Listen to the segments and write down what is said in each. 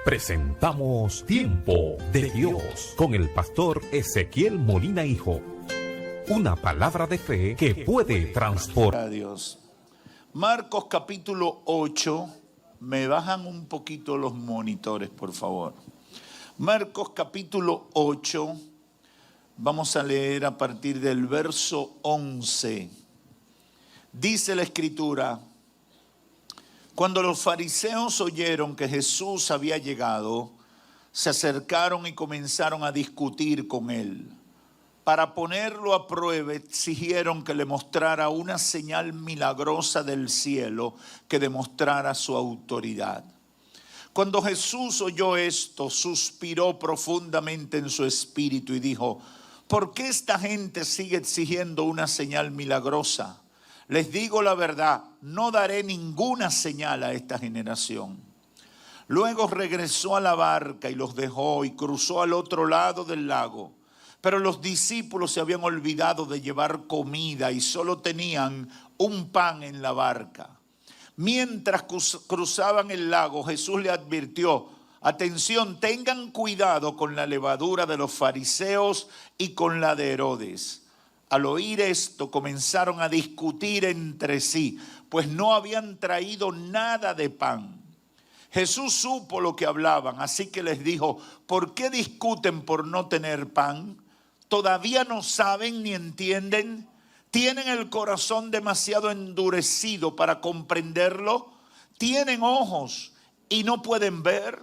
Presentamos Tiempo de Dios con el pastor Ezequiel Molina Hijo. Una palabra de fe que puede transformar. Dios. Marcos capítulo 8. Me bajan un poquito los monitores, por favor. Marcos capítulo 8. Vamos a leer a partir del verso 11. Dice la Escritura: cuando los fariseos oyeron que Jesús había llegado, se acercaron y comenzaron a discutir con él. Para ponerlo a prueba, exigieron que le mostrara una señal milagrosa del cielo que demostrara su autoridad. Cuando Jesús oyó esto, suspiró profundamente en su espíritu y dijo: ¿por qué esta gente sigue exigiendo una señal milagrosa? Les digo la verdad, no daré ninguna señal a esta generación. Luego regresó a la barca y los dejó y cruzó al otro lado del lago. Pero los discípulos se habían olvidado de llevar comida y solo tenían un pan en la barca. Mientras cruzaban el lago, Jesús le advirtió: atención, tengan cuidado con la levadura de los fariseos y con la de Herodes. Al oír esto, comenzaron a discutir entre sí, pues no habían traído nada de pan. Jesús supo lo que hablaban, así que les dijo: ¿por qué discuten por no tener pan? ¿Todavía no saben ni entienden? ¿Tienen el corazón demasiado endurecido para comprenderlo? ¿Tienen ojos y no pueden ver?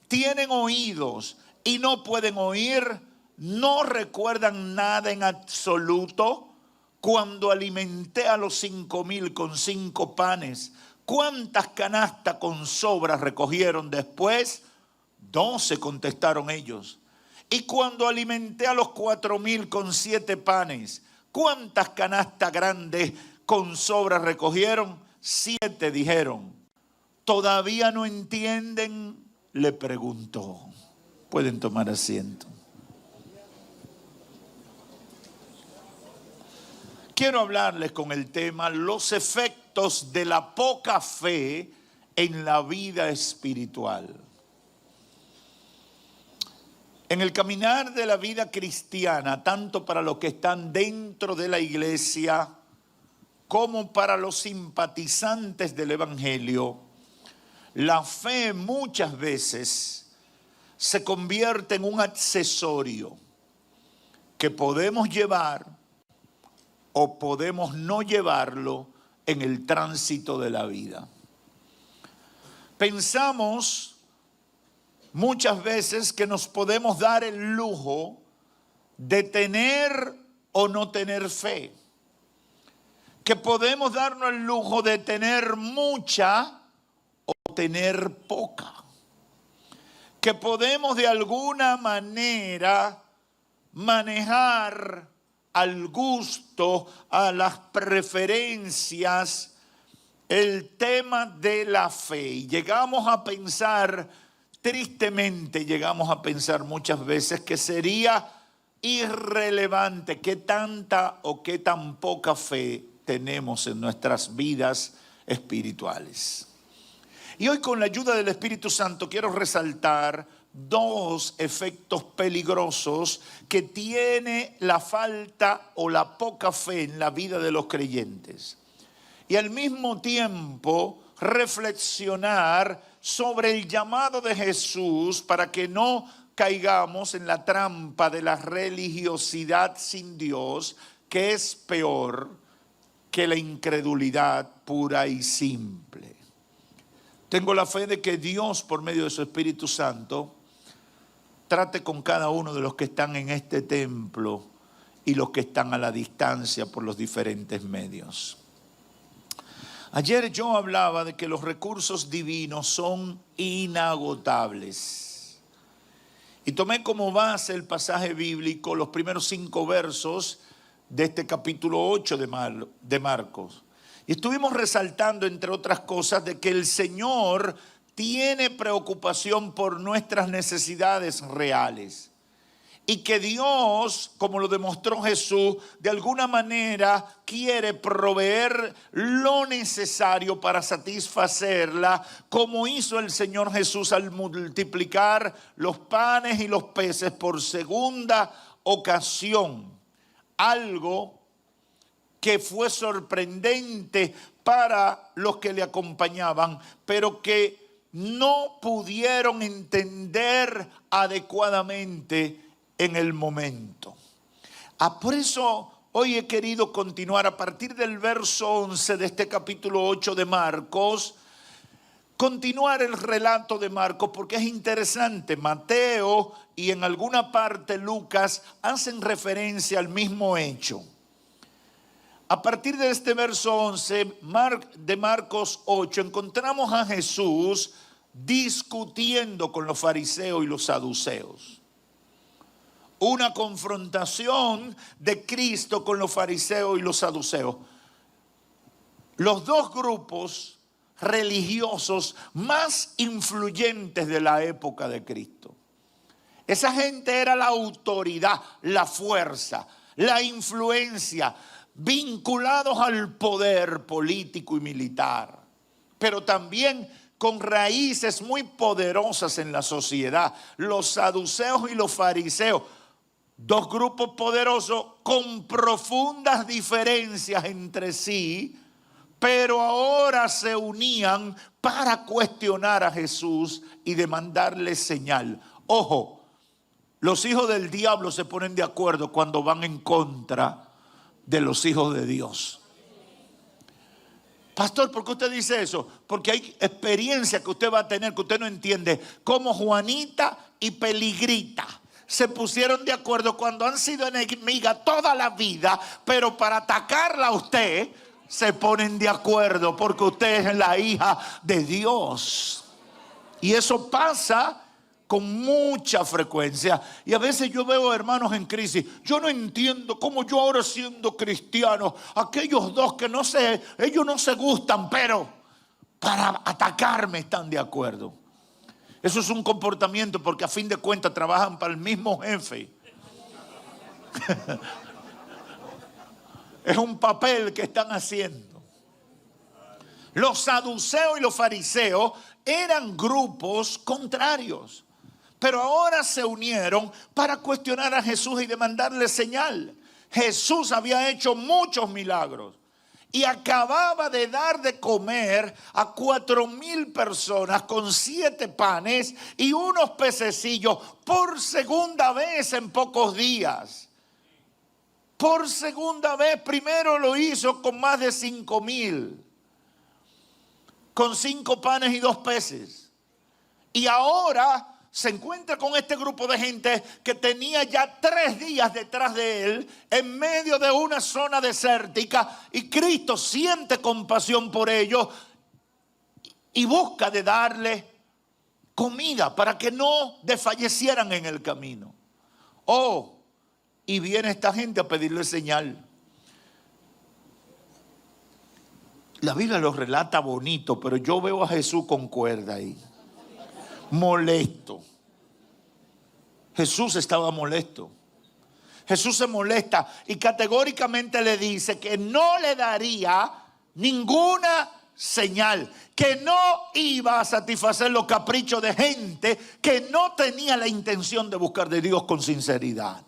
¿Tienen oídos y no pueden oír? ¿No recuerdan nada en absoluto? Cuando alimenté a los 5,000 con 5 panes, ¿cuántas canastas con sobras recogieron después? 12, contestaron ellos. Y cuando alimenté a los 4,000 con 7 panes, ¿cuántas canastas grandes con sobras recogieron? 7, dijeron. ¿Todavía no entienden?, le preguntó. Pueden tomar asiento. Quiero hablarles con el tema los efectos de la poca fe en la vida espiritual. En el caminar de la vida cristiana, tanto para los que están dentro de la iglesia como para los simpatizantes del evangelio, la fe muchas veces se convierte en un accesorio que podemos llevar o podemos no llevarlo en el tránsito de la vida. Pensamos muchas veces que nos podemos dar el lujo de tener o no tener fe, que podemos darnos el lujo de tener mucha o tener poca, que podemos de alguna manera manejar al gusto, a las preferencias, el tema de la fe. Y llegamos a pensar, tristemente llegamos a pensar muchas veces que sería irrelevante qué tanta o qué tan poca fe tenemos en nuestras vidas espirituales. Y hoy, con la ayuda del Espíritu Santo, quiero resaltar 2 efectos peligrosos que tiene la falta o la poca fe en la vida de los creyentes. Y al mismo tiempo reflexionar sobre el llamado de Jesús para que no caigamos en la trampa de la religiosidad sin Dios, que es peor que la incredulidad pura y simple. Tengo la fe de que Dios, por medio de su Espíritu Santo, trate con cada uno de los que están en este templo y los que están a la distancia por los diferentes medios. Ayer yo hablaba de que los recursos divinos son inagotables. Y tomé como base el pasaje bíblico, los primeros 5 versos de este capítulo 8 de Marcos. Y estuvimos resaltando, entre otras cosas, de que el Señor tiene preocupación por nuestras necesidades reales. y que Dios, como lo demostró Jesús, de alguna manera quiere proveer lo necesario para satisfacerla, como hizo el Señor Jesús al multiplicar los panes y los peces por segunda ocasión. Algo que fue sorprendente para los que le acompañaban, pero que no pudieron entender adecuadamente en el momento. Por eso hoy he querido continuar a partir del verso 11 de este capítulo 8 de Marcos, continuar el relato de Marcos, porque es interesante. Mateo y en alguna parte Lucas hacen referencia al mismo hecho. A partir de este verso 11 de Marcos 8 encontramos a Jesús discutiendo con los fariseos y los saduceos. Una confrontación de Cristo con los fariseos y los saduceos. Los dos grupos religiosos más influyentes de la época de Cristo. Esa gente era la autoridad, la fuerza, la influencia, vinculados al poder político y militar, pero también con raíces muy poderosas en la sociedad. Los saduceos y los fariseos, dos grupos poderosos con profundas diferencias entre sí, pero ahora se unían para cuestionar a Jesús y demandarle señal. Ojo, los hijos del diablo se ponen de acuerdo cuando van en contra de los hijos de Dios. Pastor, ¿por qué usted dice eso? Porque hay experiencia que usted va a tener que usted no entiende, como Juanita y Peligrita se pusieron de acuerdo cuando han sido enemigas toda la vida, pero para atacarla a usted se ponen de acuerdo porque usted es la hija de Dios. Y eso pasa con mucha frecuencia. Y a veces yo veo hermanos en crisis. Yo no entiendo cómo yo ahora siendo cristiano, aquellos dos que no sé, ellos no se gustan, pero para atacarme están de acuerdo. Eso es un comportamiento porque a fin de cuentas trabajan para el mismo jefe. Es un papel que están haciendo. Los saduceos y los fariseos eran grupos contrarios, pero ahora se unieron para cuestionar a Jesús y demandarle señal. Jesús había hecho muchos milagros y acababa de dar de comer a 4,000 personas con 7 panes y unos pececillos por segunda vez en pocos días. Por segunda vez. Primero lo hizo con más de 5,000, con 5 panes y 2 peces. Y ahora se encuentra con este grupo de gente que tenía ya 3 días detrás de él, en medio de una zona desértica, y Cristo siente compasión por ellos y busca de darle comida para que no desfallecieran en el camino. Y viene esta gente a pedirle señal. La Biblia lo relata bonito, pero yo veo a Jesús con cuerda ahí, molesto. Jesús estaba molesto. Jesús se molesta y categóricamente le dice que no le daría ninguna señal, que no iba a satisfacer los caprichos de gente que no tenía la intención de buscar de Dios con sinceridad.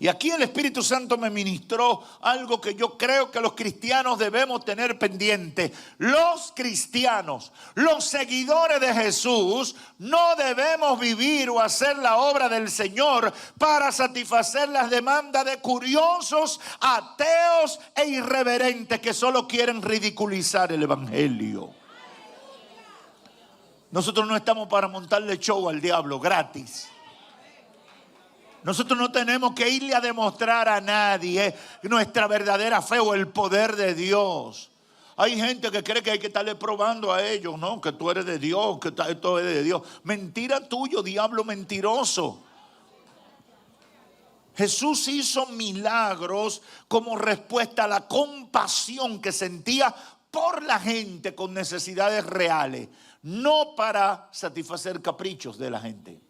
Y aquí el Espíritu Santo me ministró algo que yo creo que los cristianos debemos tener pendiente. Los cristianos, los seguidores de Jesús, no debemos vivir o hacer la obra del Señor para satisfacer las demandas de curiosos, ateos e irreverentes que solo quieren ridiculizar el Evangelio. Nosotros no estamos para montarle show al diablo gratis. Nosotros no tenemos que irle a demostrar a nadie nuestra verdadera fe o el poder de Dios. Hay gente que cree que hay que estarle probando a ellos, ¿no? Que tú eres de Dios, que esto es de Dios. Mentira tuyo, diablo mentiroso. Jesús hizo milagros como respuesta a la compasión que sentía por la gente con necesidades reales, no para satisfacer caprichos de la gente.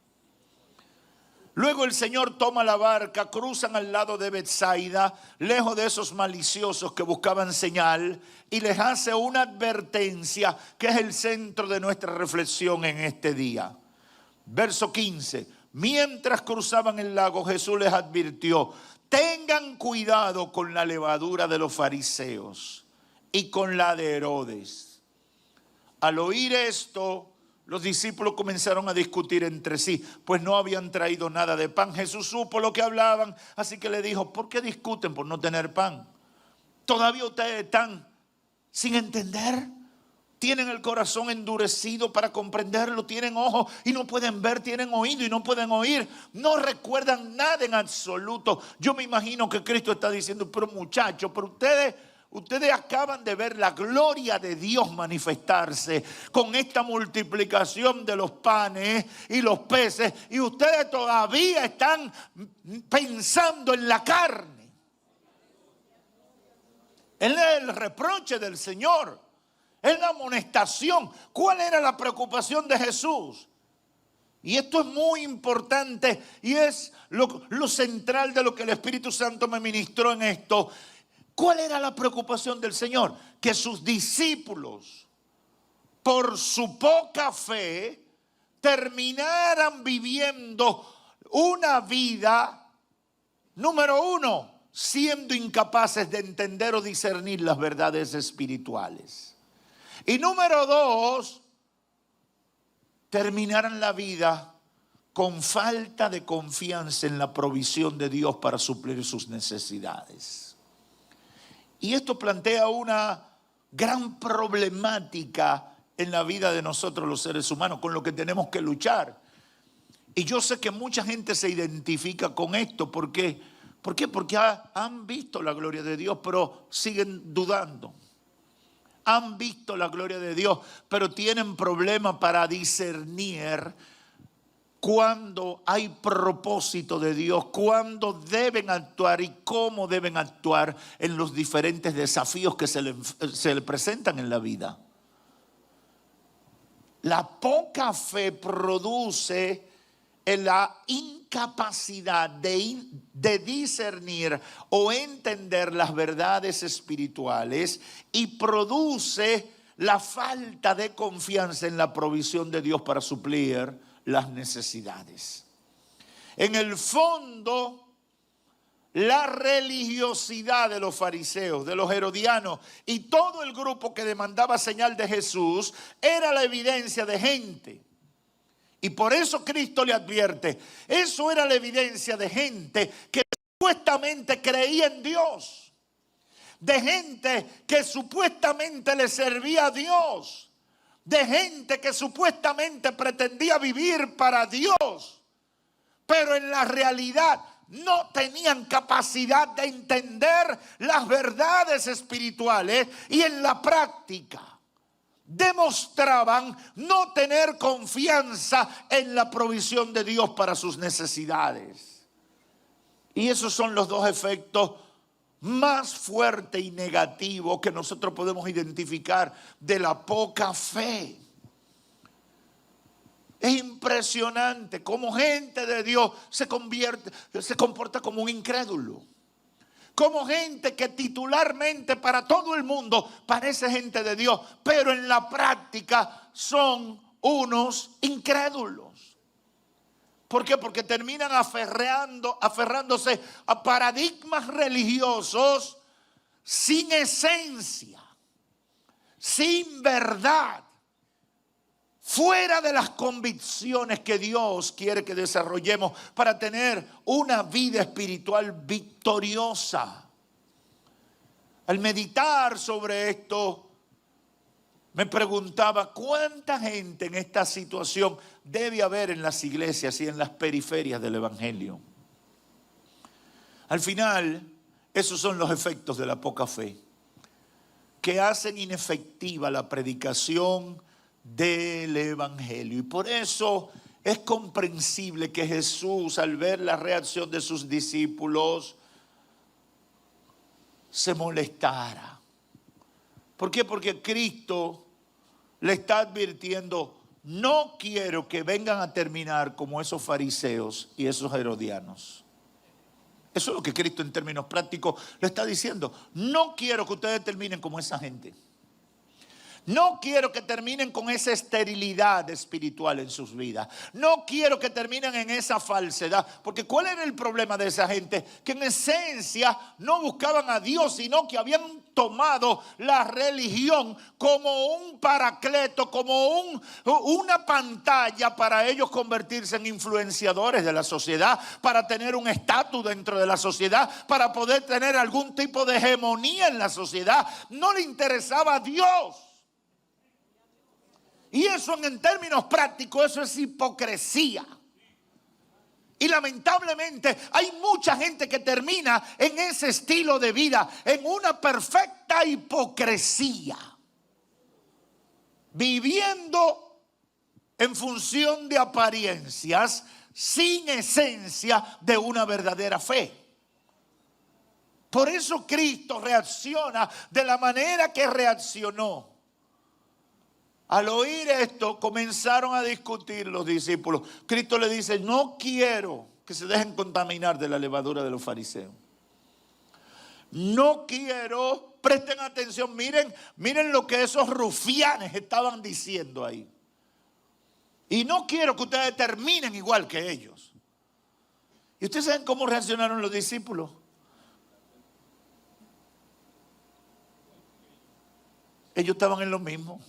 Luego el Señor toma la barca, cruzan al lado de Betsaida, lejos de esos maliciosos que buscaban señal, y les hace una advertencia que es el centro de nuestra reflexión en este día. Verso 15. Mientras cruzaban el lago, Jesús les advirtió: tengan cuidado con la levadura de los fariseos y con la de Herodes. Al oír esto, los discípulos comenzaron a discutir entre sí, pues no habían traído nada de pan. Jesús supo lo que hablaban, así que le dijo: ¿por qué discuten por no tener pan? ¿Todavía ustedes están sin entender? ¿Tienen el corazón endurecido para comprenderlo? ¿Tienen ojos y no pueden ver? ¿Tienen oído y no pueden oír? ¿No recuerdan nada en absoluto? Yo me imagino que Cristo está diciendo: pero muchachos, pero ustedes acaban de ver la gloria de Dios manifestarse con esta multiplicación de los panes y los peces, y ustedes todavía están pensando en la carne. Él es el reproche del Señor, es la amonestación. ¿Cuál era la preocupación de Jesús? Y esto es muy importante y es lo central de lo que el Espíritu Santo me ministró en esto. ¿Cuál era la preocupación del Señor? Que sus discípulos, por su poca fe, terminaran viviendo una vida, número uno, siendo incapaces de entender o discernir las verdades espirituales. Y número dos, terminaran la vida con falta de confianza en la provisión de Dios para suplir sus necesidades. Y esto plantea una gran problemática en la vida de nosotros los seres humanos, con lo que tenemos que luchar. Y yo sé que mucha gente se identifica con esto. ¿Por qué? Porque han visto la gloria de Dios, pero siguen dudando. Han visto la gloria de Dios, pero tienen problemas para discernir cuándo hay propósito de Dios, cuándo deben actuar y cómo deben actuar en los diferentes desafíos que se le presentan en la vida. La poca fe produce la incapacidad de discernir o entender las verdades espirituales y produce la falta de confianza en la provisión de Dios para suplir las necesidades. En el fondo, la religiosidad de los fariseos, de los herodianos y todo el grupo que demandaba señal de Jesús era la evidencia de gente. Y por eso Cristo le advierte: eso era la evidencia de gente que supuestamente creía en Dios, de gente que supuestamente le servía a Dios, de gente que supuestamente pretendía vivir para Dios, pero en la realidad no tenían capacidad de entender las verdades espirituales y en la práctica demostraban no tener confianza en la provisión de Dios para sus necesidades. Y esos son los dos efectos más fuerte y negativo que nosotros podemos identificar de la poca fe. Es impresionante cómo gente de Dios se comporta como un incrédulo. Como gente que titularmente para todo el mundo parece gente de Dios, pero en la práctica son unos incrédulos. ¿Por qué? Porque terminan aferrándose a paradigmas religiosos sin esencia, sin verdad, fuera de las convicciones que Dios quiere que desarrollemos para tener una vida espiritual victoriosa. Al meditar sobre esto, me preguntaba cuánta gente en esta situación debe haber en las iglesias y en las periferias del evangelio. Al final, esos son los efectos de la poca fe, que hacen inefectiva la predicación del evangelio. Y por eso es comprensible que Jesús, al ver la reacción de sus discípulos, se molestara. ¿Por qué? Porque Cristo le está advirtiendo: no quiero que vengan a terminar como esos fariseos y esos herodianos. Eso es lo que Cristo en términos prácticos le está diciendo. No quiero que ustedes terminen como esa gente. No quiero que terminen con esa esterilidad espiritual en sus vidas. No quiero que terminen en esa falsedad. Porque ¿cuál era el problema de esa gente? Que en esencia no buscaban a Dios, sino que habían tomado la religión como un paracleto, como una pantalla para ellos convertirse en influenciadores de la sociedad, para tener un estatus dentro de la sociedad, para poder tener algún tipo de hegemonía en la sociedad. No le interesaba a Dios. Y eso en términos prácticos, eso es hipocresía. Y lamentablemente hay mucha gente que termina en ese estilo de vida, en una perfecta hipocresía, viviendo en función de apariencias, sin esencia de una verdadera fe. Por eso Cristo reacciona de la manera que reaccionó. Al oír esto, comenzaron a discutir los discípulos. Cristo le dice, no quiero que se dejen contaminar de la levadura de los fariseos. No quiero, presten atención, miren lo que esos rufianes estaban diciendo ahí. Y no quiero que ustedes terminen igual que ellos. ¿Y ustedes saben cómo reaccionaron los discípulos? Ellos estaban en lo mismo.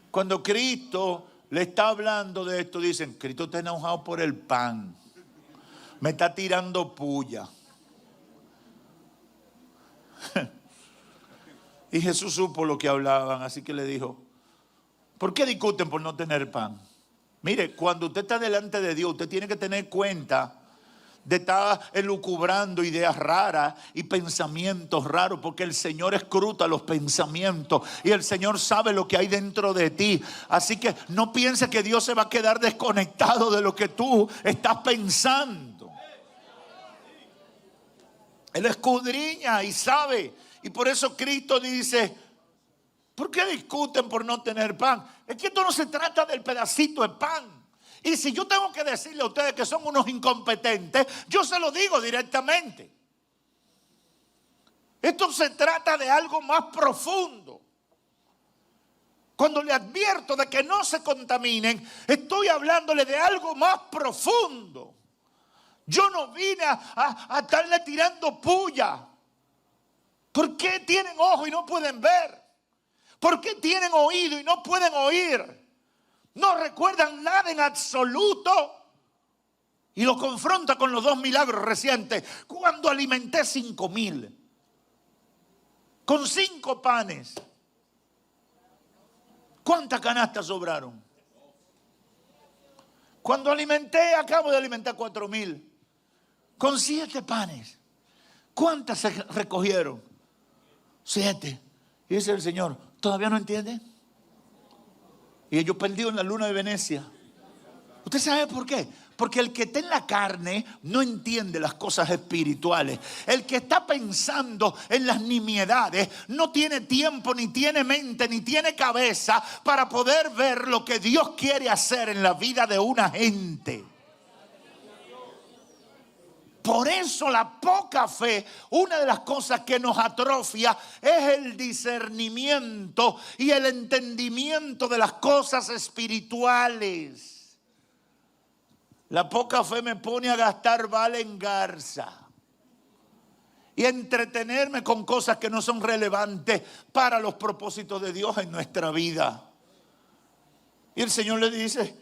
Cuando Cristo le está hablando de esto, dicen, Cristo está enojado por el pan. Me está tirando puya. Y Jesús supo lo que hablaban, así que le dijo, ¿por qué discuten por no tener pan? Mire, cuando usted está delante de Dios, usted tiene que tener cuenta de estar elucubrando ideas raras y pensamientos raros, porque el Señor escruta los pensamientos y el Señor sabe lo que hay dentro de ti. Así que no piense que Dios se va a quedar desconectado de lo que tú estás pensando. Él escudriña y sabe. Y por eso Cristo dice, ¿por qué discuten por no tener pan? Es que esto no se trata del pedacito de pan. Y si yo tengo que decirle a ustedes que son unos incompetentes, yo se lo digo directamente. Esto se trata de algo más profundo. Cuando le advierto de que no se contaminen, estoy hablándole de algo más profundo. Yo no vine a estarle tirando puya. ¿Por qué tienen ojo y no pueden ver? ¿Por qué tienen oído y no pueden oír? No recuerdan nada en absoluto. Y lo confronta con los 2 milagros recientes. Cuando alimenté 5,000 con 5 panes. ¿Cuántas canastas sobraron? Cuando acabo de alimentar 4,000 con 7 panes. ¿Cuántas se recogieron? 7. Y dice el Señor, ¿todavía no entienden? Y ellos perdidos en la luna de Venecia. ¿Usted sabe por qué? Porque el que está en la carne no entiende las cosas espirituales. El que está pensando en las nimiedades no tiene tiempo, ni tiene mente, ni tiene cabeza para poder ver lo que Dios quiere hacer en la vida de una gente. Por eso la poca fe, una de las cosas que nos atrofia es el discernimiento y el entendimiento de las cosas espirituales. La poca fe me pone a gastar bala en garza y a entretenerme con cosas que no son relevantes para los propósitos de Dios en nuestra vida. Y el Señor le dice,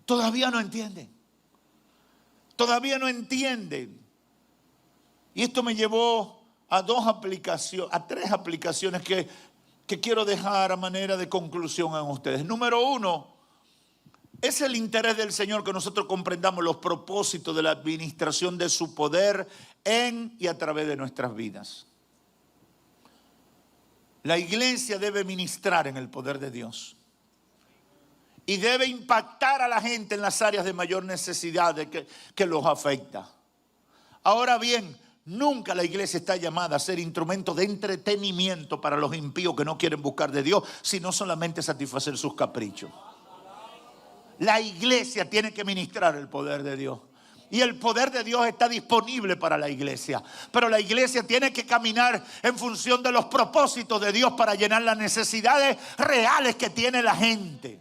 todavía no entienden. Todavía no entienden. Y esto me llevó a 3 aplicaciones que quiero dejar a manera de conclusión a ustedes. Número 1, es el interés del Señor que nosotros comprendamos los propósitos de la administración de su poder en y a través de nuestras vidas. La iglesia debe ministrar en el poder de Dios. Y debe impactar a la gente en las áreas de mayor necesidad que los afecta. Ahora bien, Nunca la iglesia está llamada a ser instrumento de entretenimiento para los impíos que no quieren buscar de Dios, sino solamente satisfacer sus caprichos. La iglesia tiene que ministrar el poder de Dios. Y el poder de Dios está disponible para la iglesia. Pero la iglesia tiene que caminar en función de los propósitos de Dios para llenar las necesidades reales que tiene la gente.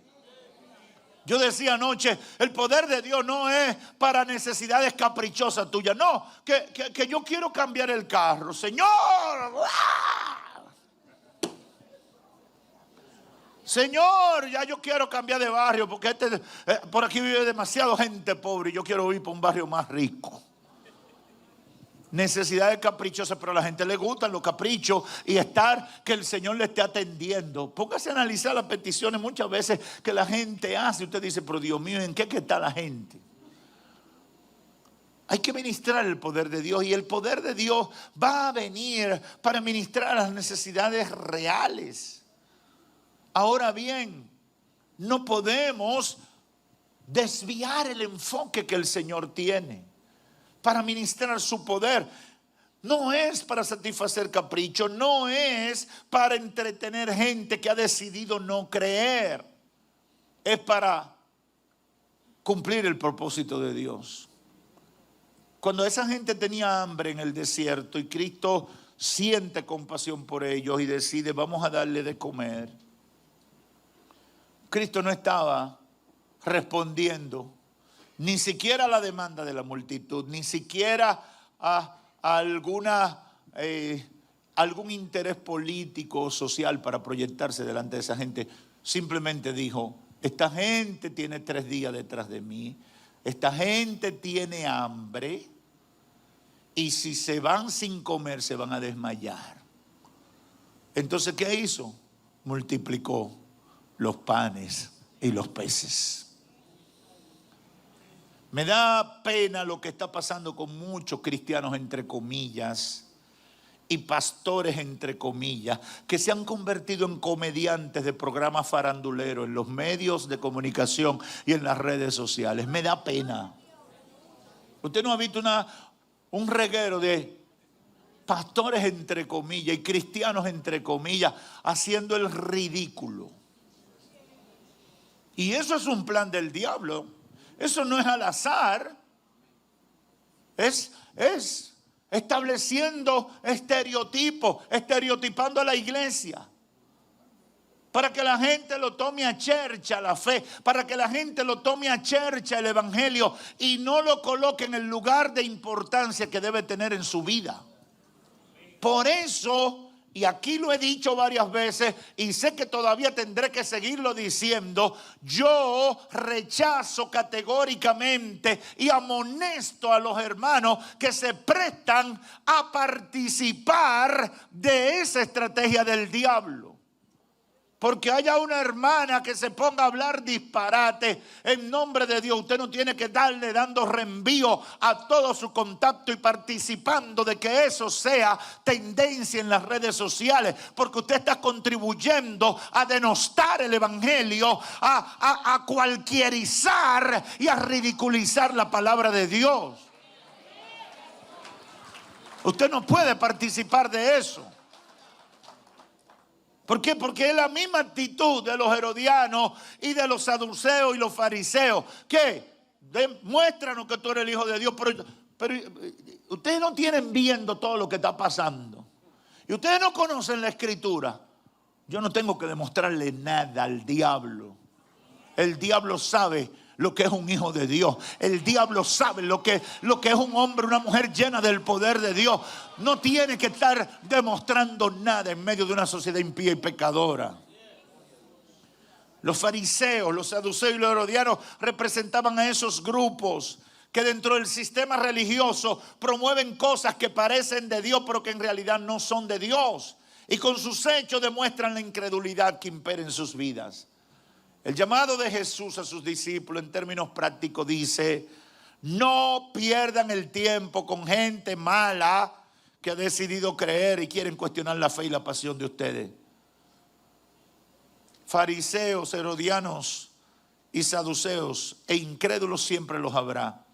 Yo decía anoche, el poder de Dios no es para necesidades caprichosas tuyas. No, que yo quiero cambiar el carro. Señor, Señor, ya yo quiero cambiar de barrio porque por aquí vive demasiada gente pobre y yo quiero ir para un barrio más rico. Necesidades caprichosas, pero a la gente le gustan los caprichos y estar que el Señor le esté atendiendo. Póngase a analizar las peticiones muchas veces que la gente hace. Usted dice, pero Dios mío, ¿en qué está la gente? Hay que ministrar el poder de Dios y el poder de Dios va a venir para ministrar las necesidades reales. Ahora bien, no podemos desviar el enfoque que el Señor tiene para ministrar su poder. No es para satisfacer caprichos, no es para entretener gente que ha decidido no creer. Es para cumplir el propósito de Dios. Cuando esa gente tenía hambre en el desierto y Cristo siente compasión por ellos y decide, vamos a darle de comer. Cristo no estaba respondiendo ni siquiera a la demanda de la multitud, ni siquiera a algún interés político o social para proyectarse delante de esa gente. Simplemente dijo, esta gente tiene 3 días detrás de mí, esta gente tiene hambre y si se van sin comer se van a desmayar. Entonces, ¿qué hizo? Multiplicó los panes y los peces. Me da pena lo que está pasando con muchos cristianos, entre comillas, y pastores, entre comillas, que se han convertido en comediantes de programas faranduleros en los medios de comunicación y en las redes sociales. Me da pena. Usted no ha visto un reguero de pastores, entre comillas, y cristianos, entre comillas, haciendo el ridículo. Y eso es un plan del diablo. Eso no es al azar. Es estableciendo estereotipos, estereotipando a la iglesia. Para que la gente lo tome a chercha la fe, para que la gente lo tome a chercha el evangelio y no lo coloque en el lugar de importancia que debe tener en su vida. Por eso, y aquí lo he dicho varias veces y sé que todavía tendré que seguirlo diciendo, yo rechazo categóricamente y amonesto a los hermanos que se prestan a participar de esa estrategia del diablo. Porque haya una hermana que se ponga a hablar disparate en nombre de Dios, usted no tiene que darle dando reenvío a todo su contacto y participando de que eso sea tendencia en las redes sociales, porque usted está contribuyendo a denostar el evangelio, a cualquierizar y a ridiculizar la palabra de Dios. Usted no puede participar de eso. ¿Por qué? Porque es la misma actitud de los herodianos y de los saduceos y los fariseos que demuéstranos que tú eres el Hijo de Dios, pero ustedes no tienen viendo todo lo que está pasando y ustedes no conocen la Escritura. Yo no tengo que demostrarle nada al diablo. El diablo sabe lo que es un hijo de Dios. El diablo sabe lo que es un hombre, una mujer llena del poder de Dios. No tiene que estar demostrando nada en medio de una sociedad impía y pecadora. Los fariseos, los saduceos y los herodianos representaban a esos grupos que dentro del sistema religioso promueven cosas que parecen de Dios pero que en realidad no son de Dios. Y con sus hechos demuestran la incredulidad que impera en sus vidas. El llamado de Jesús a sus discípulos en términos prácticos dice: no pierdan el tiempo con gente mala que ha decidido creer y quieren cuestionar la fe y la pasión de ustedes. Fariseos, herodianos y saduceos e incrédulos siempre los habrá.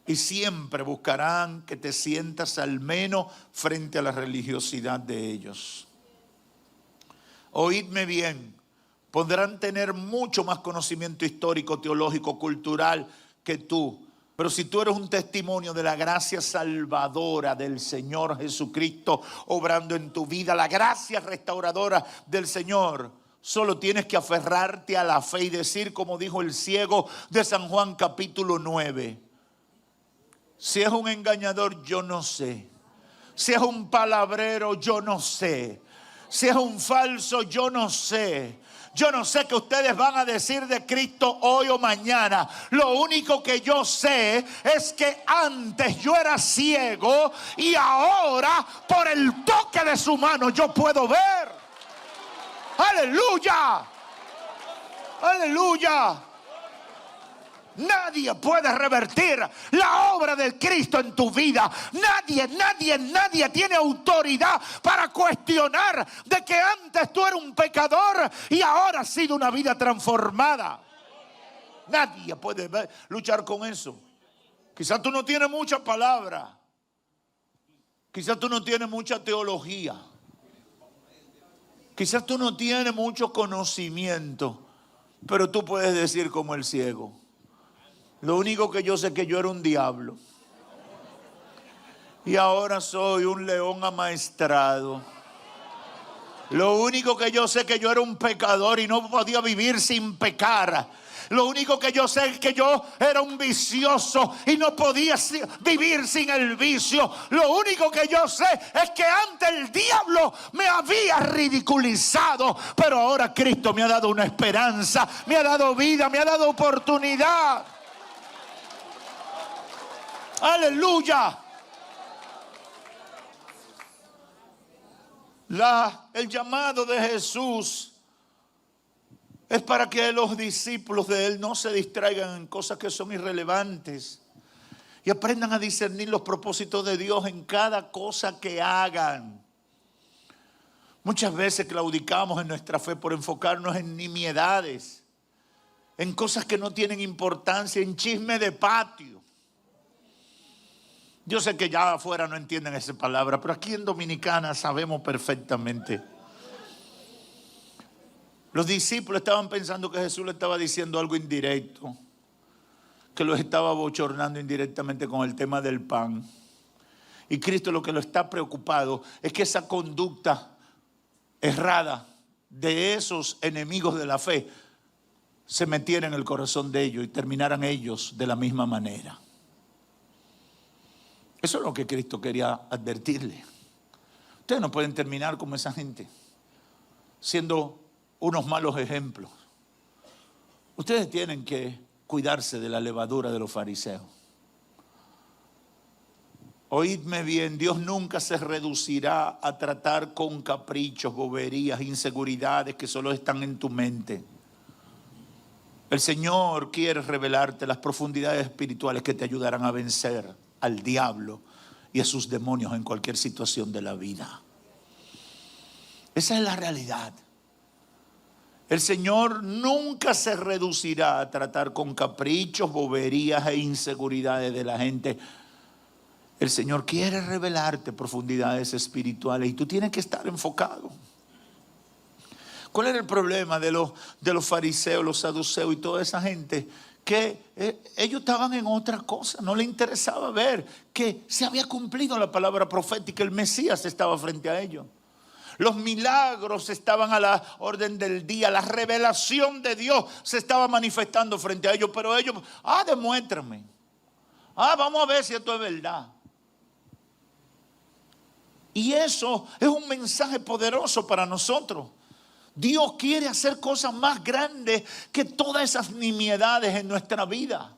Y siempre buscarán que te sientas al menos frente a la religiosidad de ellos. Oídme bien, podrán tener mucho más conocimiento histórico, teológico, cultural que tú. Pero si tú eres un testimonio de la gracia salvadora del Señor Jesucristo obrando en tu vida, la gracia restauradora del Señor, solo tienes que aferrarte a la fe y decir, como dijo el ciego de San Juan capítulo 9, si es un engañador, yo no sé. Si es un palabrero, yo no sé. Si es un falso, yo no sé. Yo no sé qué ustedes van a decir de Cristo hoy o mañana. Lo único que yo sé es que antes yo era ciego y ahora por el toque de su mano yo puedo ver. ¡Aleluya! ¡Aleluya! Nadie puede revertir la obra del Cristo en tu vida. Nadie tiene autoridad para cuestionar de que antes tú eras un pecador y ahora has sido una vida transformada. Nadie puede luchar con eso. Quizás tú no tienes mucha palabra. Quizás tú no tienes mucha teología. Quizás tú no tienes mucho conocimiento. Pero tú puedes decir como el ciego: lo único que yo sé es que yo era un diablo y ahora soy un león amaestrado. Lo único que yo sé es que yo era un pecador y no podía vivir sin pecar. Lo único que yo sé es que yo era un vicioso y no podía vivir sin el vicio. Lo único que yo sé es que antes el diablo me había ridiculizado, pero ahora Cristo me ha dado una esperanza, me ha dado vida, me ha dado oportunidad. ¡Aleluya! El llamado de Jesús es para que los discípulos de Él no se distraigan en cosas que son irrelevantes y aprendan a discernir los propósitos de Dios en cada cosa que hagan. Muchas veces claudicamos en nuestra fe por enfocarnos en nimiedades, en cosas que no tienen importancia, en chisme de patio. Yo sé que ya afuera no entienden esa palabra, pero aquí en Dominicana sabemos perfectamente. Los discípulos estaban pensando que Jesús le estaba diciendo algo indirecto, que los estaba bochornando indirectamente con el tema del pan. Y Cristo lo que lo está preocupado es que esa conducta errada de esos enemigos de la fe se metiera en el corazón de ellos y terminaran ellos de la misma manera. Eso es lo que Cristo quería advertirle. Ustedes no pueden terminar como esa gente, siendo unos malos ejemplos. Ustedes tienen que cuidarse de la levadura de los fariseos. Oídme bien, Dios nunca se reducirá a tratar con caprichos, boberías, inseguridades que solo están en tu mente. El Señor quiere revelarte las profundidades espirituales que te ayudarán a vencer al diablo y a sus demonios en cualquier situación de la vida. Esa es la realidad. El Señor nunca se reducirá a tratar con caprichos, boberías e inseguridades de la gente. El Señor quiere revelarte profundidades espirituales y tú tienes que estar enfocado. ¿Cuál era el problema de los fariseos, los saduceos y toda esa gente? Que ellos estaban en otra cosa, no les interesaba ver que se había cumplido la palabra profética, el Mesías estaba frente a ellos. Los milagros estaban a la orden del día, la revelación de Dios se estaba manifestando frente a ellos, pero ellos, demuéstrame, vamos a ver si esto es verdad. Y eso es un mensaje poderoso para nosotros. Dios quiere hacer cosas más grandes que todas esas nimiedades en nuestra vida.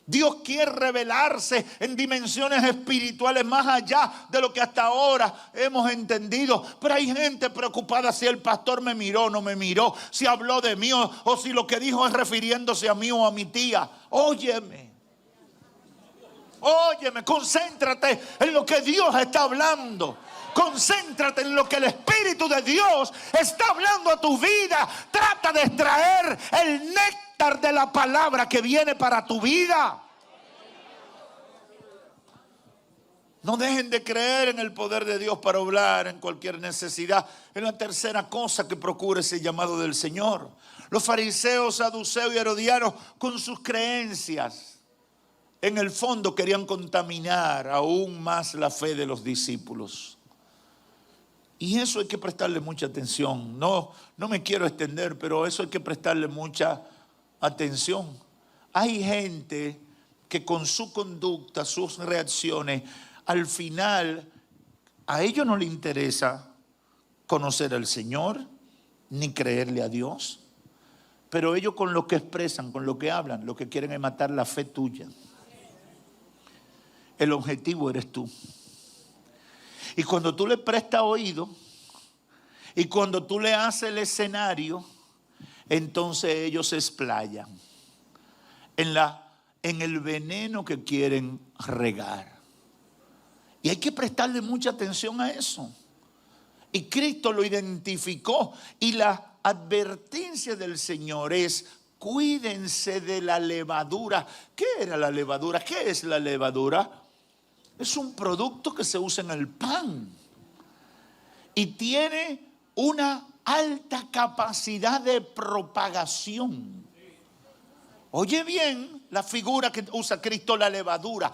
Dios quiere revelarse en dimensiones espirituales más allá de lo que hasta ahora hemos entendido. Pero hay gente preocupada si el pastor me miró o no me miró, si habló de mí o si lo que dijo es refiriéndose a mí o a mi tía. Óyeme, concéntrate en lo que Dios está hablando. Concéntrate en lo que el Espíritu de Dios está hablando a tu vida. Trata de extraer el néctar de la palabra que viene para tu vida. No dejen de creer en el poder de Dios para obrar en cualquier necesidad. Es la tercera cosa que procura ese llamado del Señor. Los fariseos, saduceos y herodianos, con sus creencias, en el fondo querían contaminar aún más la fe de los discípulos. Y eso hay que prestarle mucha atención. No me quiero extender, pero eso hay que prestarle mucha atención. Hay gente que con su conducta, sus reacciones, al final a ellos no les interesa conocer al Señor ni creerle a Dios, pero ellos con lo que expresan, con lo que hablan, lo que quieren es matar la fe tuya. El objetivo eres tú. Y cuando tú le prestas oído y cuando tú le haces el escenario, entonces ellos se explayan en el veneno que quieren regar. Y hay que prestarle mucha atención a eso. Y Cristo lo identificó. Y la advertencia del Señor es: cuídense de la levadura. ¿Qué era la levadura? ¿Qué es la levadura? Es un producto que se usa en el pan. Y tiene una alta capacidad de propagación. Oye bien la figura que usa Cristo, la levadura.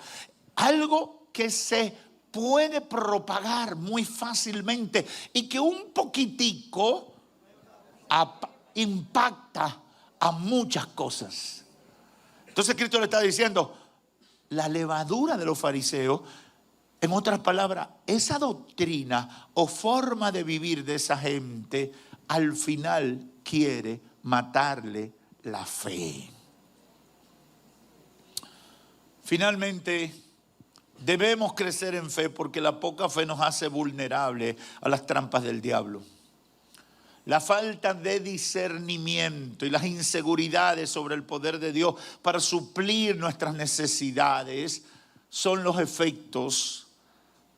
Algo que se puede propagar muy fácilmente y que un poquitico impacta a muchas cosas. Entonces Cristo le está diciendo, la levadura de los fariseos, en otras palabras, esa doctrina o forma de vivir de esa gente, al final quiere matarle la fe. Finalmente, debemos crecer en fe porque la poca fe nos hace vulnerables a las trampas del diablo. La falta de discernimiento y las inseguridades sobre el poder de Dios para suplir nuestras necesidades son los efectos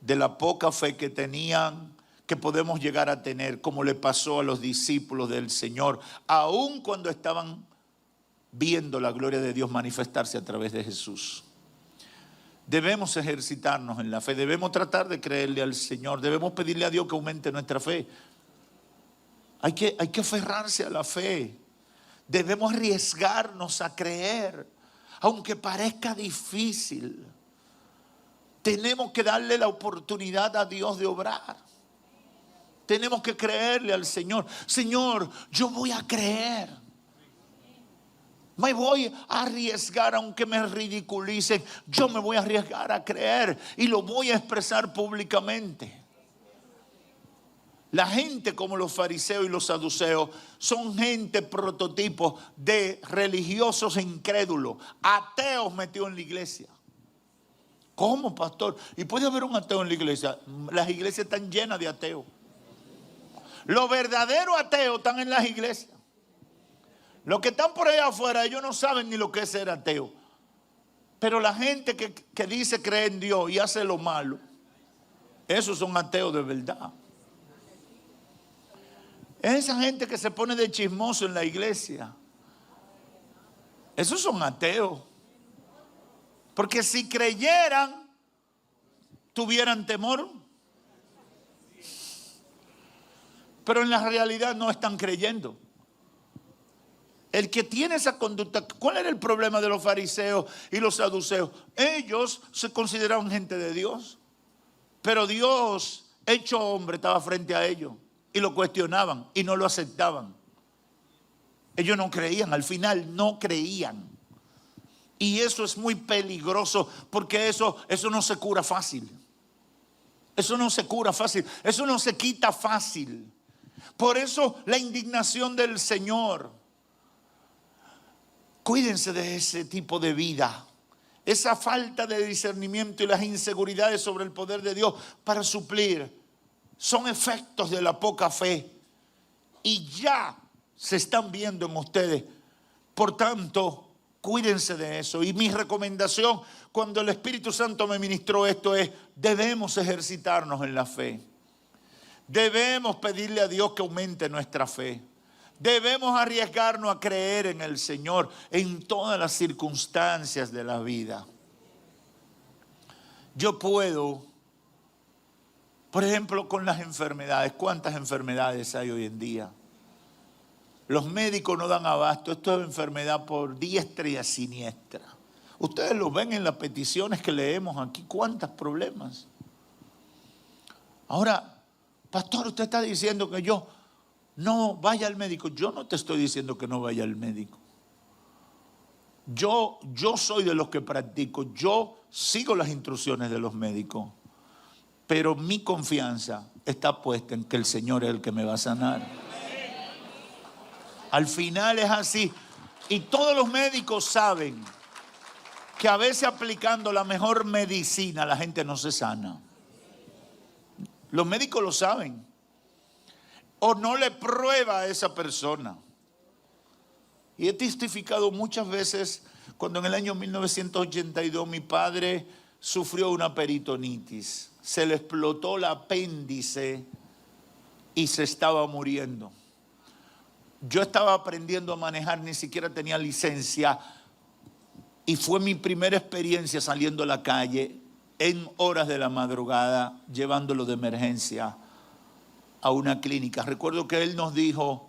de la poca fe que tenían, que podemos llegar a tener, como le pasó a los discípulos del Señor, aun cuando estaban viendo la gloria de Dios manifestarse a través de Jesús. Debemos ejercitarnos en la fe, debemos tratar de creerle al Señor, debemos pedirle a Dios que aumente nuestra fe. Hay que aferrarse a la fe, debemos arriesgarnos a creer, aunque parezca difícil. Tenemos que darle la oportunidad a Dios de obrar. Tenemos que creerle al Señor. Señor, yo voy a creer. Me voy a arriesgar aunque me ridiculicen. Yo me voy a arriesgar a creer y lo voy a expresar públicamente. La gente como los fariseos y los saduceos son gente prototipo de religiosos incrédulos, ateos metidos en la iglesia. ¿Cómo, pastor? ¿Y puede haber un ateo en la iglesia? Las iglesias están llenas de ateos. Los verdaderos ateos están en las iglesias. Los que están por allá afuera, ellos no saben ni lo que es ser ateo. Pero la gente que dice creer en Dios y hace lo malo, esos son ateos de verdad. Esa gente que se pone de chismoso en la iglesia, esos son ateos. Porque si creyeran, tuvieran temor. Pero en la realidad no están creyendo. El que tiene esa conducta, ¿cuál era el problema de los fariseos y los saduceos? Ellos se consideraban gente de Dios, pero Dios, hecho hombre, estaba frente a ellos y lo cuestionaban y no lo aceptaban. Ellos no creían, al final no creían. Y eso es muy peligroso porque eso no se cura fácil. Eso no se cura fácil, eso no se quita fácil. Por eso la indignación del Señor. Cuídense de ese tipo de vida. Esa falta de discernimiento y las inseguridades sobre el poder de Dios para suplir son efectos de la poca fe. Y ya se están viendo en ustedes. Por tanto, cuídense de eso. Y mi recomendación cuando el Espíritu Santo me ministró esto es: debemos ejercitarnos en la fe. Debemos pedirle a Dios que aumente nuestra fe. Debemos arriesgarnos a creer en el Señor en todas las circunstancias de la vida. Yo puedo Por ejemplo, con las enfermedades. ¿Cuántas enfermedades hay hoy en día? Los médicos no dan abasto. Esto es enfermedad por diestra y a siniestra. Ustedes lo ven en las peticiones que leemos aquí. ¿Cuántos problemas? Ahora, pastor, usted está diciendo que yo no vaya al médico. Yo no te estoy diciendo que no vaya al médico. Yo soy de los que practico. Yo sigo las instrucciones de los médicos. Pero mi confianza está puesta en que el Señor es el que me va a sanar. Al final es así. Y todos los médicos saben que a veces aplicando la mejor medicina la gente no se sana. Los médicos lo saben. O no le prueba a esa persona. Y he testificado muchas veces cuando en el año 1982 mi padre sufrió una peritonitis. Se le explotó el apéndice y se estaba muriendo. Yo estaba aprendiendo a manejar, ni siquiera tenía licencia. Y fue mi primera experiencia saliendo a la calle en horas de la madrugada, llevándolo de emergencia a una clínica. Recuerdo que él nos dijo,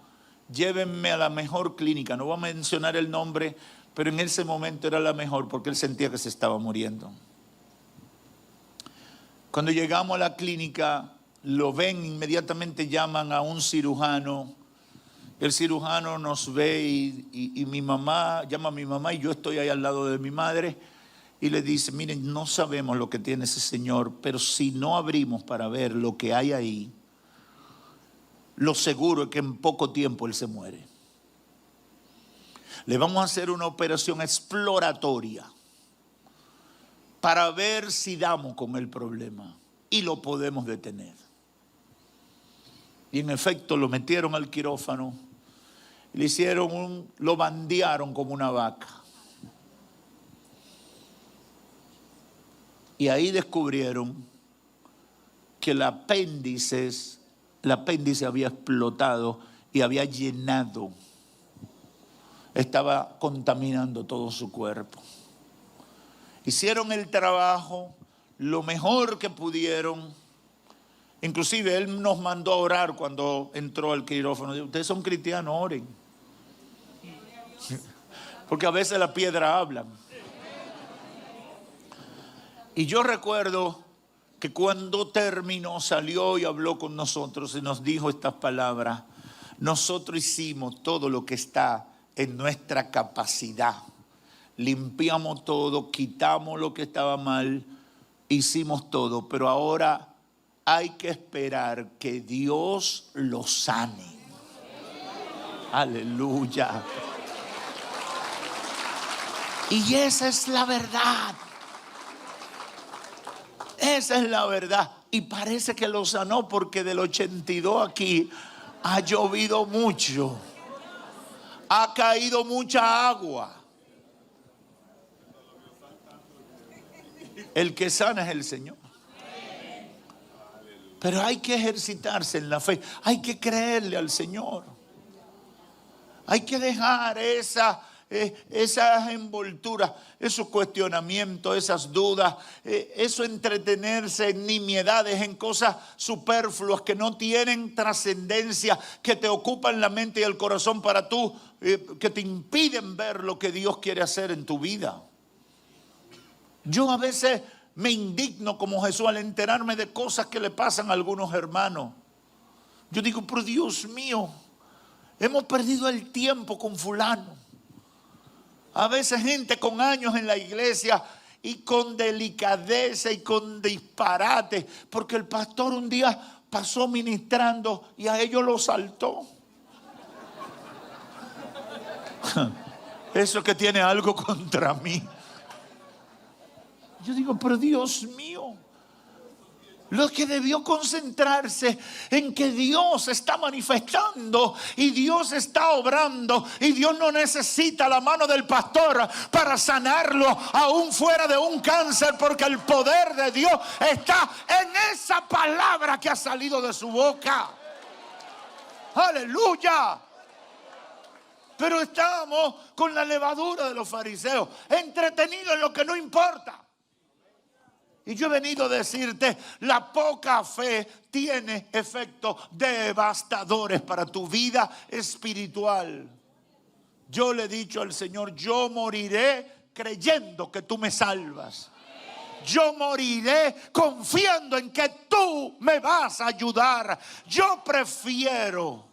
llévenme a la mejor clínica. No voy a mencionar el nombre, pero en ese momento era la mejor porque él sentía que se estaba muriendo. Cuando llegamos a la clínica, lo ven, inmediatamente llaman a un cirujano. El cirujano nos ve y mi mamá, llama a mi mamá y yo estoy ahí al lado de mi madre y le dice, miren, no sabemos lo que tiene ese señor, pero si no abrimos para ver lo que hay ahí, lo seguro es que en poco tiempo él se muere. Le vamos a hacer una operación exploratoria para ver si damos con el problema y lo podemos detener. Y en efecto lo metieron al quirófano, le hicieron lo bandearon como una vaca. Y ahí descubrieron que el apéndice había explotado y había llenado, estaba contaminando todo su cuerpo. Hicieron el trabajo lo mejor que pudieron. Inclusive él nos mandó a orar cuando entró al quirófano. Dijo, ustedes son cristianos, oren. Porque a veces la piedra habla. Y yo recuerdo que cuando terminó, salió y habló con nosotros y nos dijo estas palabras. Nosotros hicimos todo lo que está en nuestra capacidad. Limpiamos todo, quitamos lo que estaba mal, hicimos todo, pero ahora hay que esperar que Dios lo sane. Aleluya. Y esa es la verdad. Esa es la verdad. Y parece que lo sanó porque del 82 aquí ha llovido mucho. Ha caído mucha agua. El que sana es el Señor. Pero hay que ejercitarse en la fe. Hay que creerle al Señor. Hay que dejar esas envolturas, esos cuestionamientos, esas dudas, eso entretenerse en nimiedades, en cosas superfluas que no tienen trascendencia, que te ocupan la mente y el corazón para tú, que te impiden ver lo que Dios quiere hacer en tu vida. Yo a veces me indigno como Jesús al enterarme de cosas que le pasan a algunos hermanos. Yo digo, pero Dios mío, hemos perdido el tiempo con fulano. A veces gente con años en la iglesia y con delicadeza y con disparate, porque el pastor un día pasó ministrando y a ellos lo saltó. Eso que tiene algo contra mí. Yo digo, pero Dios mío, lo que debió concentrarse en que Dios está manifestando y Dios está obrando y Dios no necesita la mano del pastor para sanarlo aún fuera de un cáncer, porque el poder de Dios está en esa palabra que ha salido de su boca. Aleluya. Pero estamos con la levadura de los fariseos, entretenidos en lo que no importa. Y yo he venido a decirte, la poca fe tiene efectos devastadores para tu vida espiritual. Yo le he dicho al Señor, yo moriré creyendo que tú me salvas. Yo moriré confiando en que tú me vas a ayudar. Yo prefiero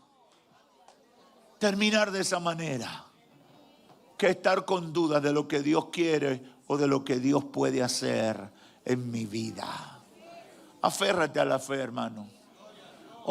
terminar de esa manera que estar con dudas de lo que Dios quiere o de lo que Dios puede hacer en mi vida. Aférrate a la fe, hermano.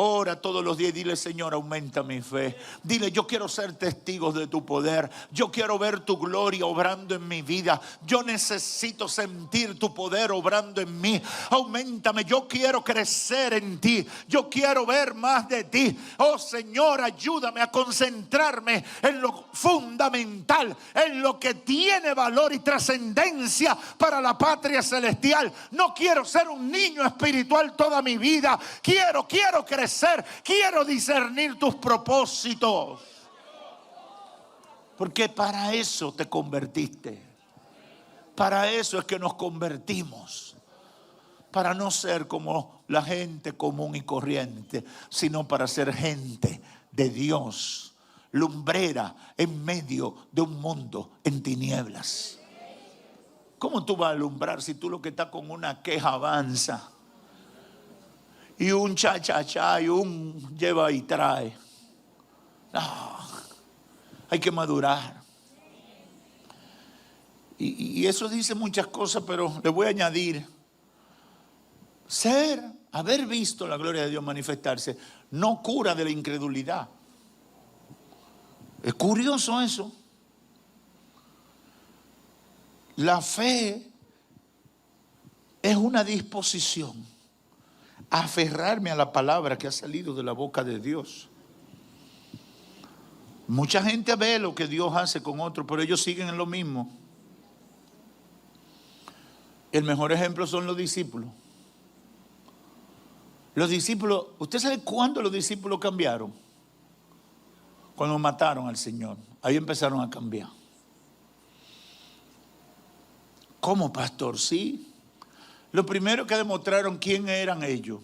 Ora todos los días y dile, Señor, aumenta mi fe. Dile, yo quiero ser testigo de tu poder. Yo quiero ver tu gloria obrando en mi vida. Yo necesito sentir tu poder obrando en mí. Auméntame, yo quiero crecer en ti. Yo quiero ver más de ti. Oh Señor, ayúdame a concentrarme en lo fundamental, en lo que tiene valor y trascendencia para la patria celestial. No quiero ser un niño espiritual toda mi vida. Quiero crecer. Quiero discernir tus propósitos. Porque para eso te convertiste. Para eso es que nos convertimos. Para no ser como la gente común y corriente, sino para ser gente de Dios, lumbrera en medio de un mundo en tinieblas. ¿Cómo tú vas a alumbrar si tú lo que estás con una queja avanza? Y un cha-cha-cha y un lleva y trae. No, hay que madurar. Y eso dice muchas cosas, pero le voy a añadir. Haber visto la gloria de Dios manifestarse, no cura de la incredulidad. Es curioso eso. La fe es una disposición a aferrarme a la palabra que ha salido de la boca de Dios. Mucha gente ve lo que Dios hace con otros, pero ellos siguen en lo mismo. El mejor ejemplo son los discípulos. Los discípulos, ¿usted sabe cuándo los discípulos cambiaron? Cuando mataron al Señor. Ahí empezaron a cambiar. ¿Cómo, pastor? Sí. Lo primero que demostraron quién eran ellos.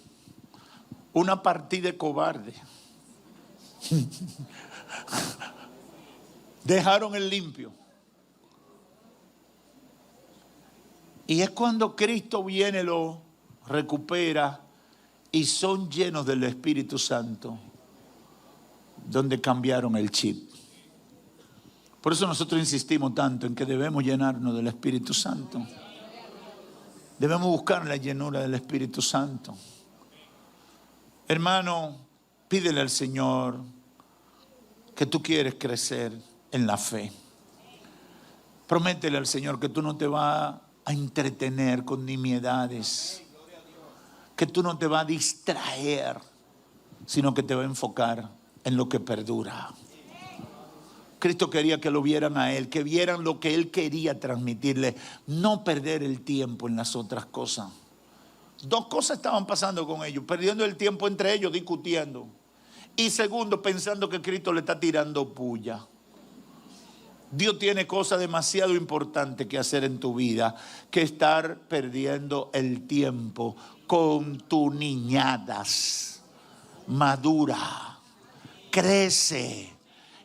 Una partida de cobardes. Dejaron el limpio. Y es cuando Cristo viene, lo recupera y son llenos del Espíritu Santo, donde cambiaron el chip. Por eso nosotros insistimos tanto en que debemos llenarnos del Espíritu Santo. Debemos buscar la llenura del Espíritu Santo. Hermano, pídele al Señor que tú quieres crecer en la fe. Prométele al Señor que tú no te vas a entretener con nimiedades, que tú no te vas a distraer, sino que te va a enfocar en lo que perdura. Cristo quería que lo vieran a Él, que vieran lo que Él quería transmitirle, no perder el tiempo en las otras cosas. Dos cosas estaban pasando con ellos: perdiendo el tiempo entre ellos, discutiendo, y segundo, pensando que Cristo le está tirando puya. Dios tiene cosas demasiado importantes que hacer en tu vida que estar perdiendo el tiempo con tus niñadas. Madura, crece.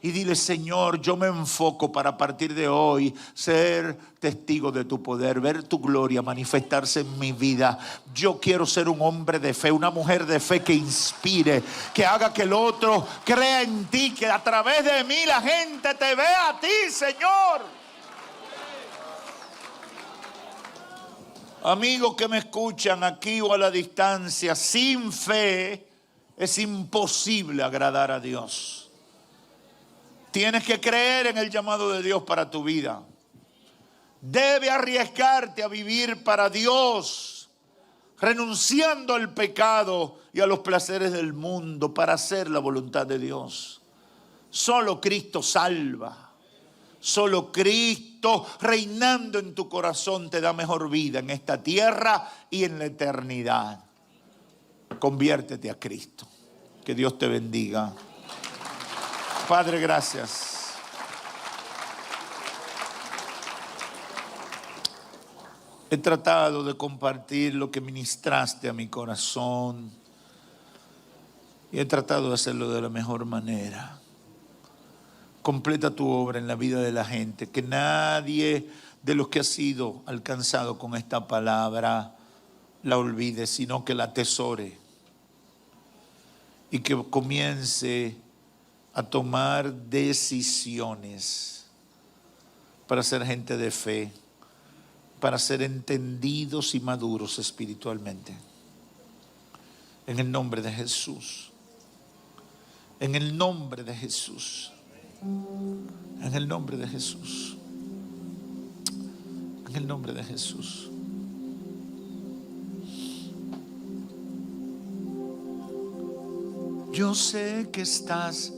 Y dile: Señor, yo me enfoco para a partir de hoy ser testigo de tu poder, ver tu gloria manifestarse en mi vida. Yo quiero ser un hombre de fe, una mujer de fe que inspire, que haga que el otro crea en ti, que a través de mí la gente te vea a ti, Señor. Amigos que me escuchan aquí o a la distancia, sin fe es imposible agradar a Dios. Tienes que creer en el llamado de Dios para tu vida. Debe arriesgarte a vivir para Dios, renunciando al pecado y a los placeres del mundo para hacer la voluntad de Dios. Solo Cristo salva. Solo Cristo reinando en tu corazón te da mejor vida en esta tierra y en la eternidad. Conviértete a Cristo. Que Dios te bendiga. Padre, gracias. He tratado de compartir lo que ministraste a mi corazón y he tratado de hacerlo de la mejor manera. Completa tu obra en la vida de la gente, que nadie de los que ha sido alcanzado con esta palabra la olvide, sino que la atesore y que comience a tomar decisiones para ser gente de fe, para ser entendidos y maduros espiritualmente. En el nombre de Jesús. En el nombre de Jesús. En el nombre de Jesús. En el nombre de Jesús. Yo sé que estás